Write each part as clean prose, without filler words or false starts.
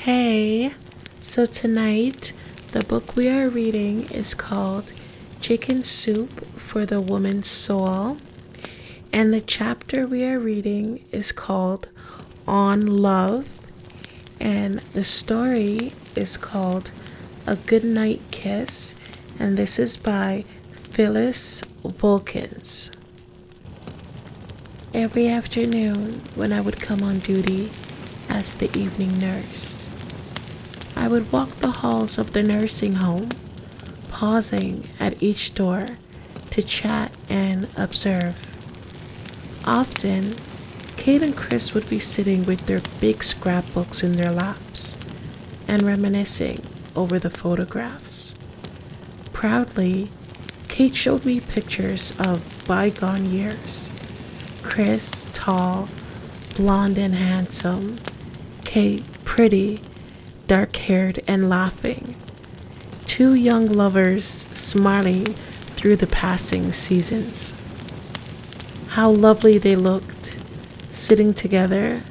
Hey, so tonight the book we are reading is called Chicken Soup for the Woman's Soul, and the chapter we are reading is called On Love, and the story is called A Goodnight Kiss, and this is by Phyllis Volkins. Every afternoon when I would come on duty as the evening nurse, I would walk the halls of the nursing home, pausing at each door to chat and observe. Often, Kate and Chris would be sitting with their big scrapbooks in their laps and reminiscing over the photographs. Proudly, Kate showed me pictures of bygone years. Chris, tall, blonde and handsome. Kate, pretty, dark-haired and laughing. Two young lovers smiling through the passing seasons. How lovely they looked, sitting together,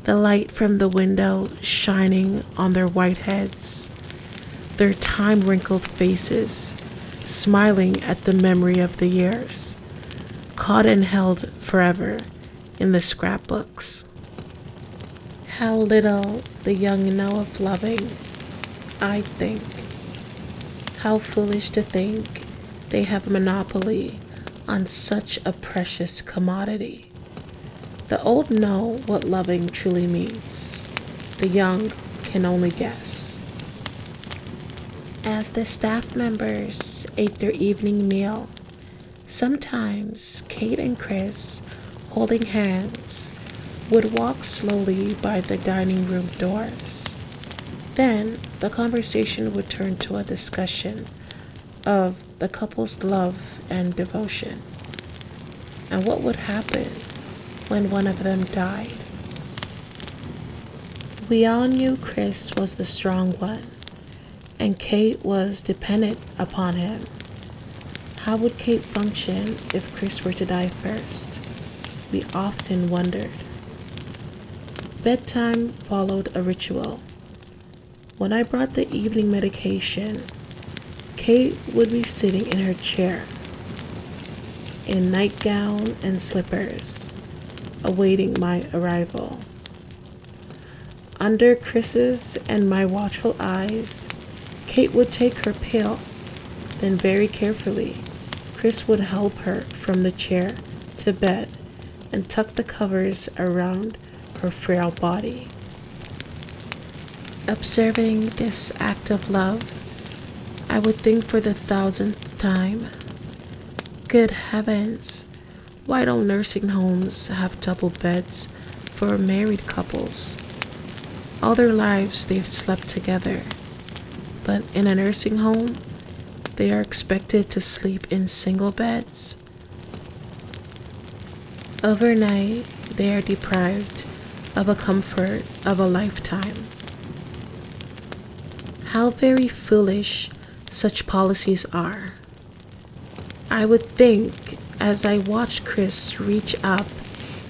the light from the window shining on their white heads, their time-wrinkled faces, smiling at the memory of the years, caught and held forever in the scrapbooks. How little the young know of loving, I think. How foolish to think they have a monopoly on such a precious commodity. The old know what loving truly means. The young can only guess. As the staff members ate their evening meal, sometimes Kate and Chris, holding hands, would walk slowly by the dining room doors. Then the conversation would turn to a discussion of the couple's love and devotion, and what would happen when one of them died. We all knew Chris was the strong one, and Kate was dependent upon him. How would Kate function if Chris were to die first? We often wondered. Bedtime followed a ritual. When I brought the evening medication, Kate would be sitting in her chair, in nightgown and slippers, awaiting my arrival. Under Chris's and my watchful eyes, Kate would take her pill. Then very carefully, Chris would help her from the chair to bed and tuck the covers around her frail body. Observing this act of love, I would think for the 1000th time, good heavens, why don't nursing homes have double beds for married couples? All their lives they've slept together, but in a nursing home, they are expected to sleep in single beds. Overnight, they are deprived of a comfort of a lifetime. How very foolish such policies are. I would think as I watched Chris reach up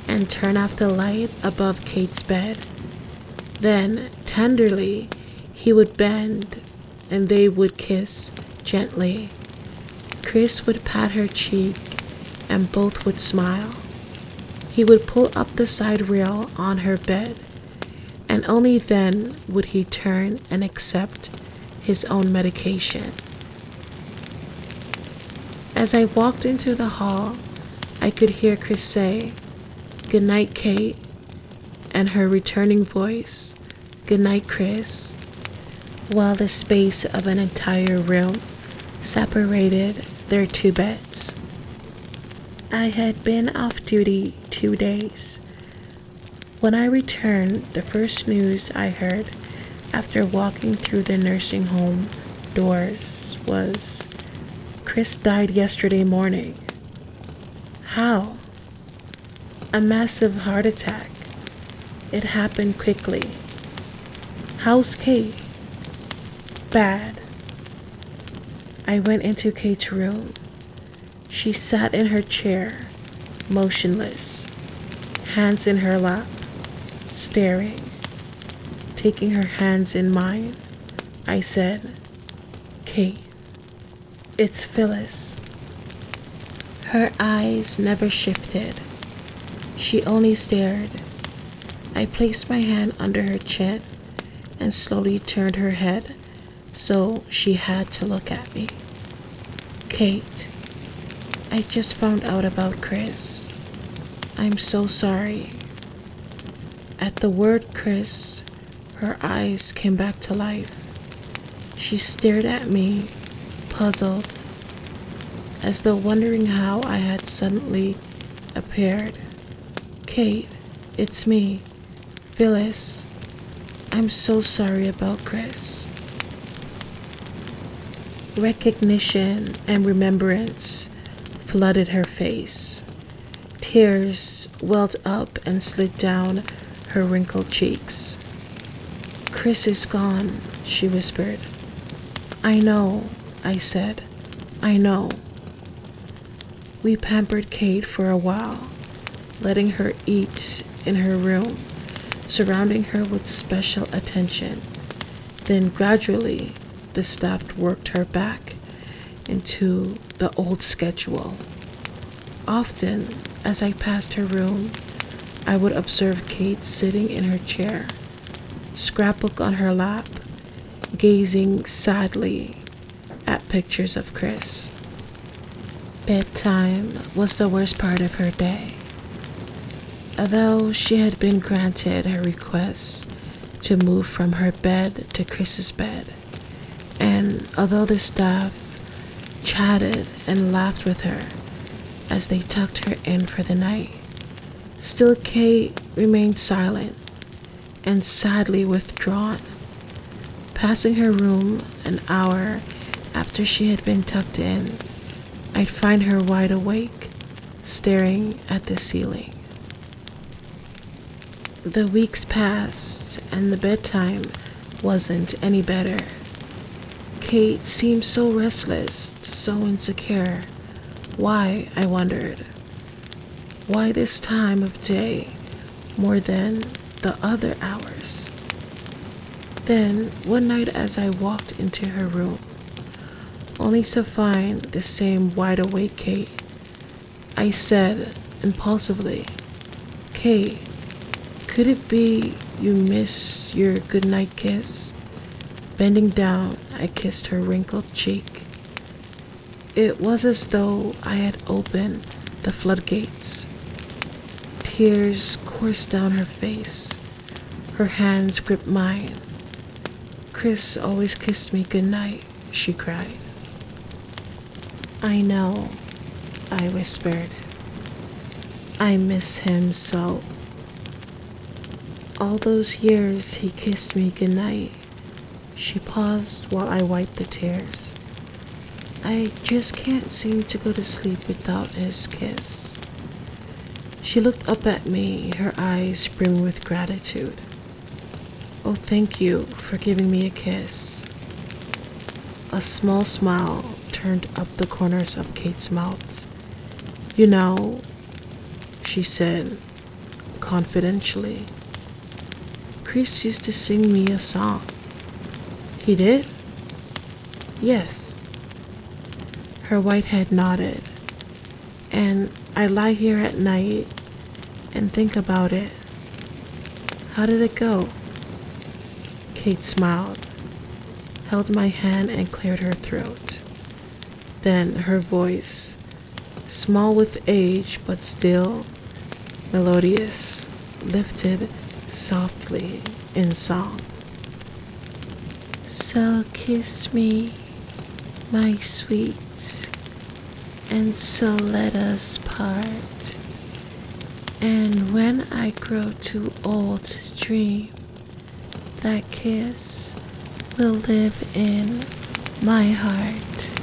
and turn off the light above Kate's bed. Then, tenderly, he would bend and they would kiss gently. Chris would pat her cheek and both would smile. He would pull up the side rail on her bed, and only then would he turn and accept his own medication. As I walked into the hall, I could hear Chris say, "Good night, Kate," and her returning voice, "Good night, Chris," while the space of an entire room separated their two beds. I had been off duty 2 days. When I returned, the first news I heard after walking through the nursing home doors was, "Chris died yesterday morning." How? A massive heart attack. It happened quickly. How's Kate? Bad. I went into Kate's room. She sat in her chair, motionless, hands in her lap, staring. Taking her hands in mine, I said, "Kate, it's Phyllis." Her eyes never shifted. She only stared. I placed my hand under her chin and slowly turned her head so she had to look at me. "Kate, I just found out about Chris. I'm so sorry." At the word Chris, her eyes came back to life. She stared at me, puzzled, as though wondering how I had suddenly appeared. "Kate, it's me, Phyllis. I'm so sorry about Chris." Recognition and remembrance flooded her face. Tears welled up and slid down her wrinkled cheeks. "Chris is gone," she whispered. "I know," I said. "I know." We pampered Kate for a while, letting her eat in her room, surrounding her with special attention. Then gradually, the staff worked her back into the old schedule. Often, as I passed her room, I would observe Kate sitting in her chair, scrapbook on her lap, gazing sadly at pictures of Chris. Bedtime was the worst part of her day. Although she had been granted her request to move from her bed to Chris's bed, and although the staff chatted and laughed with her as they tucked her in for the night, still Kate remained silent and sadly withdrawn. Passing her room an hour after she had been tucked in, I'd find her wide awake, staring at the ceiling. The weeks passed, and the bedtime wasn't any better. Kate seemed so restless, so insecure. Why, I wondered. Why this time of day more than the other hours? Then, one night as I walked into her room, only to find the same wide-awake Kate, I said impulsively, "Kate, could it be you missed your goodnight kiss?" Bending down, I kissed her wrinkled cheek. It was as though I had opened the floodgates. Tears coursed down her face. Her hands gripped mine. "Chris always kissed me goodnight," she cried. "I know," I whispered. "I miss him so. All those years he kissed me goodnight." She paused while I wiped the tears. "I just can't seem to go to sleep without his kiss." She looked up at me, her eyes brimming with gratitude. "Oh, thank you for giving me a kiss." A small smile turned up the corners of Kate's mouth. "You know," she said confidentially, "Chris used to sing me a song." "He did?" "Yes." Her white head nodded. "And I lie here at night and think about it. How did it go?" Kate smiled, held my hand and cleared her throat. Then her voice, small with age but still melodious, lifted softly in song. "So kiss me, my sweet, and so let us part. And when I grow too old to dream, that kiss will live in my heart."